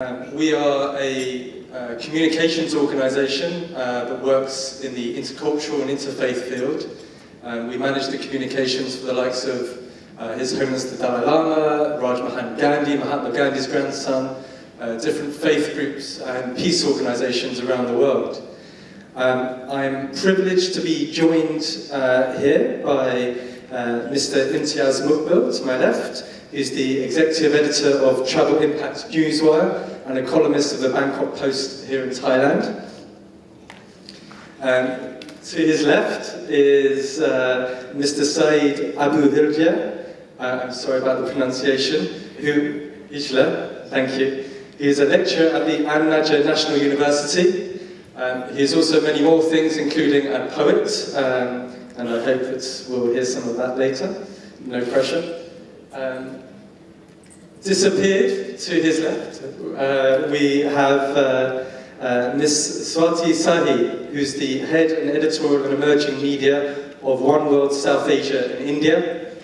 We are a communications organisation that works in the intercultural and interfaith field. We manage the communications for the likes of His Holiness the Dalai Lama, Mahatma Gandhi's grandson, different faith groups and peace organisations around the world. I'm privileged to be joined here by Mr. Imtiaz Muqbil to my left. He's the executive editor of Travel Impact Newswire and a columnist of the Bangkok Post here in Thailand. To his left is Mr. Saeed Abu Hirja. I'm sorry about the pronunciation. Thank you. He is a lecturer at the An Naja National University. He is also many more things, including a poet, and I hope that we'll hear some of that later. No pressure. Disappeared to his left, we have Ms. Swati Sahi, who's the head and editorial and emerging media of One World South Asia and India.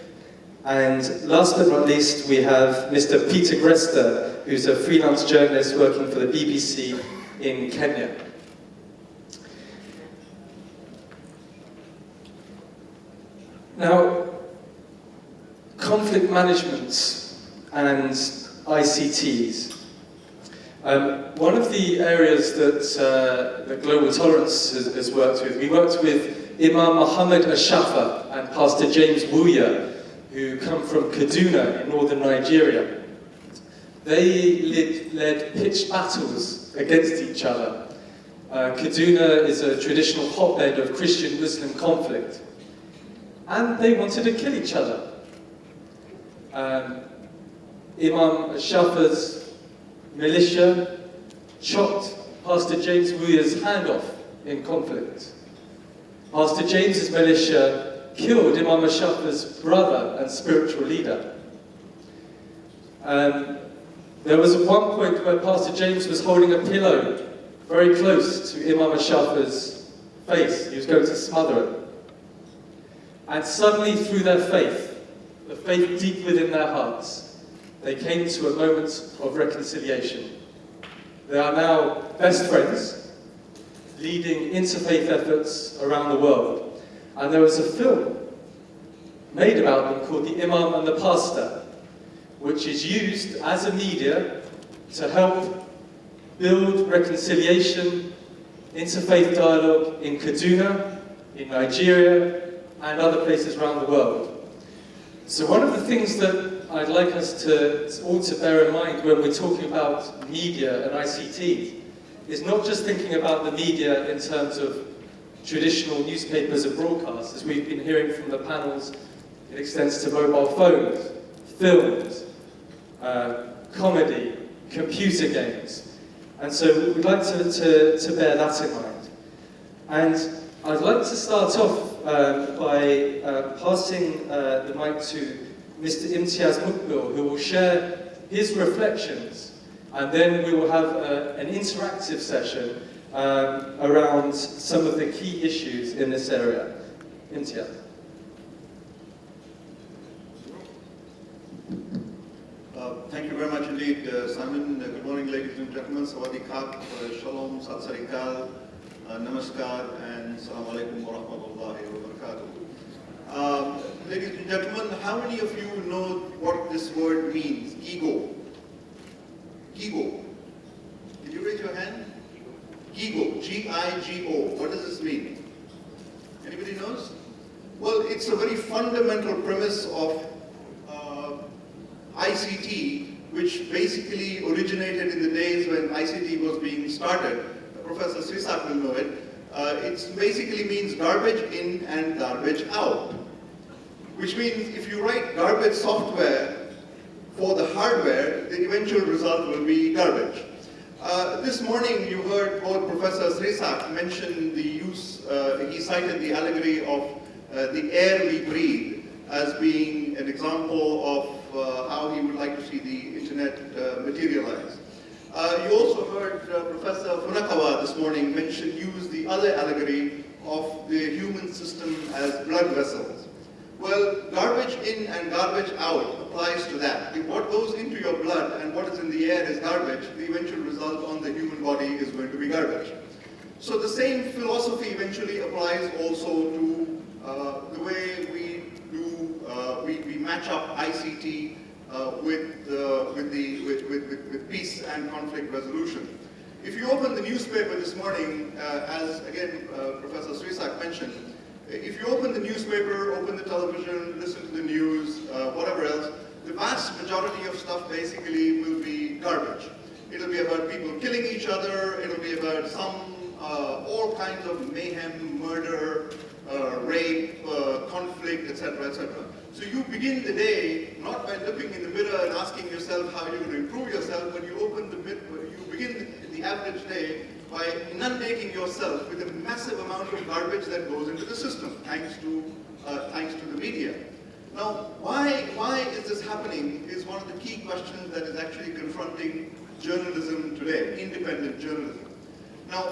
And last but not least, we have Mr. Peter Grester, who's a freelance journalist working for the BBC in Kenya. Now, conflict management and ICTs. One of the areas that Global Tolerance has worked with, we worked with Imam Muhammad Ashafa and Pastor James Wuya, who come from Kaduna in northern Nigeria. They led pitched battles against each other. Kaduna is a traditional hotbed of Christian-Muslim conflict. And they wanted to kill each other. Imam Ashafa's militia chopped Pastor James Wuya's hand off in conflict. Pastor James's militia killed Imam Ashafa's brother and spiritual leader. There was at one point where Pastor James was holding a pillow very close to Imam Ashafa's face. He was going to smother it. And suddenly, through their faith, the faith deep within their hearts, they came to a moment of reconciliation. They are now best friends, leading interfaith efforts around the world. And there was a film made about them called The Imam and the Pastor, which is used as a media to help build reconciliation, interfaith dialogue in Kaduna, in Nigeria, and other places around the world. So one of the things that I'd like us all to bear in mind when we're talking about media and ICT is not just thinking about the media in terms of traditional newspapers and broadcasts. As we've been hearing from the panels, it extends to mobile phones, films, comedy, computer games. And so we'd like to bear that in mind. And I'd like to start off by passing the mic to Mr. Imtiaz Muqbil, who will share his reflections, and then we will have an interactive session around some of the key issues in this area. Imtiaz. Thank you very much indeed, Simon. Good morning, ladies and gentlemen. Sawadee Kap, Shalom, Sat Sri Akal, Namaskar, and Assalamu alaikum wa rahmatullahi wa barakatuh. Ladies and gentlemen, how many of you know what this word means? Gigo. Gigo. Did you raise your hand? Gigo. G-I-G-O. What does this mean? Anybody knows? Well, it's a very fundamental premise of ICT, which basically originated in the days when ICT was being started. Professor Srisakdi will know it. It basically means garbage in and garbage out. Which means if you write garbage software for the hardware, the eventual result will be garbage. This morning you heard both Professor Srisakdi mention the use, he cited the allegory of the air we breathe as being an example of how he would like to see the internet materialize. You also heard Professor Funakawa this morning use the other allegory of the human system as blood vessels. Well, garbage in and garbage out applies to that. If what goes into your blood and what is in the air is garbage, the eventual result on the human body is going to be garbage. So the same philosophy eventually applies also to the way we do, we match up ICT with peace and conflict resolution. If you open the newspaper this morning, as again Professor Srisakdi mentioned, if you open the newspaper, open the television, listen to the news, whatever else, the vast majority of stuff basically will be garbage. It'll be about people killing each other, it'll be about all kinds of mayhem, murder, rape, conflict, etc., etc. So you begin the day not by looking in the mirror and asking yourself how you're going to improve yourself, but you begin the average day by inundating yourself with a massive amount of garbage that goes into the system, thanks to the media. Now, why is this happening is one of the key questions that is actually confronting journalism today, independent journalism. Now,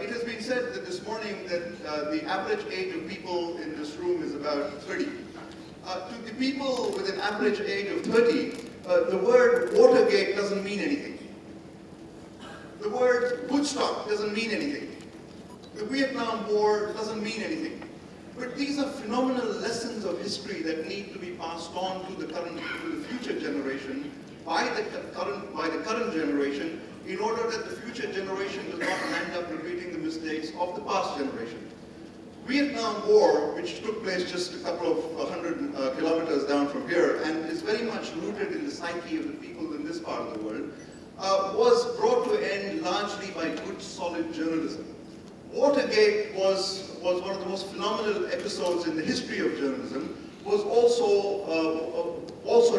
it has been said that this morning that the average age of people in this room is about 30. To the people with an average age of 30, the word Watergate doesn't mean anything. The word Woodstock doesn't mean anything. The Vietnam War doesn't mean anything. But these are phenomenal lessons of history that need to be passed on to the future generation by the current generation, in order that the future generation does not end up repeating the mistakes of the past generation. Vietnam War, which took place just a couple of 100 kilometers down from here, and is very much rooted in the psyche of the people in this part of the world, was brought to an end largely by good, solid journalism. Watergate was one of the most phenomenal episodes in the history of journalism, was also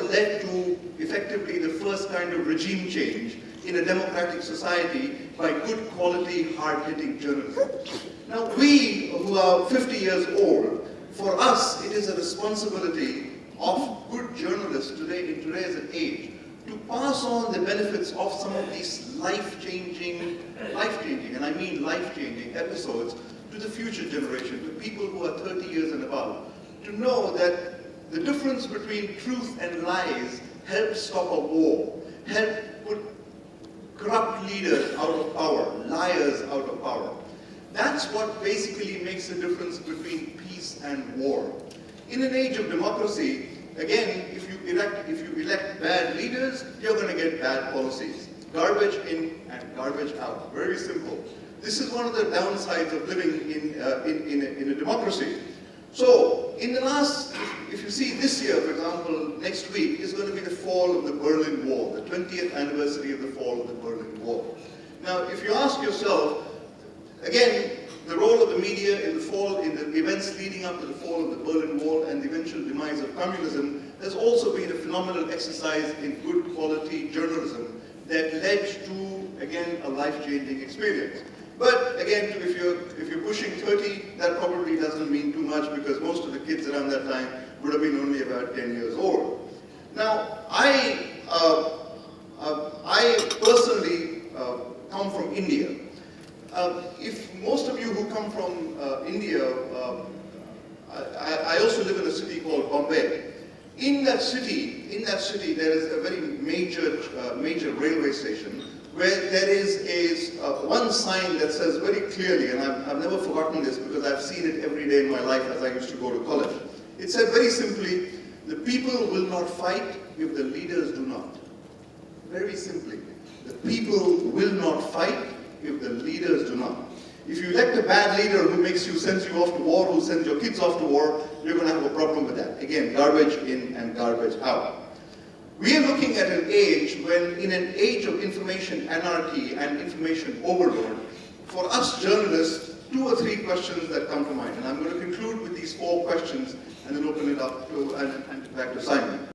led to effectively the first kind of regime change in a democratic society by good quality, hard-hitting journalism. Now we, who are 50 years old, for us it is a responsibility of good journalists today, in today's age, to pass on the benefits of some of these life-changing, and I mean life-changing episodes to the future generation, to people who are 30 years and above, to know that the difference between truth and lies helps stop a war, help put corrupt leaders out of power, liars out of power. That's what basically makes the difference between peace and war. In an age of democracy, again, if you elect bad leaders, you're going to get bad policies. Garbage in and garbage out. Very simple. This is one of the downsides of living in a democracy. So, in the last, if you see this year, for example, next week is going to be the fall of the Berlin Wall, the 20th anniversary of the fall of the Berlin Wall. Now, if you ask yourself, again, the role of the media in the events leading up to the fall of the Berlin Wall and the eventual demise of communism has also been a phenomenal exercise in good quality journalism that led to, again, a life-changing experience. But again, if you're pushing 30, that probably doesn't mean too much, because most of the kids around that time would have been only about 10 years old. Now, I personally come from India. If most of you who come from India, I also live in a city called Bombay. In that city, there is a very major railway station where there is one sign that says very clearly, and I've never forgotten this because I've seen it every day in my life as I used to go to college. It said very simply, the people will not fight if the leaders do not. Very simply, the people will not fight if the leaders do not. If you elect a bad leader who sends you off to war, who sends your kids off to war, you're going to have a problem with that. Again, garbage in and garbage out. We are looking at an age when, in an age of information anarchy and information overload, for us journalists, 2 or 3 questions that come to mind. And I'm going to conclude with these 4 questions and then open it up to, and back to Simon.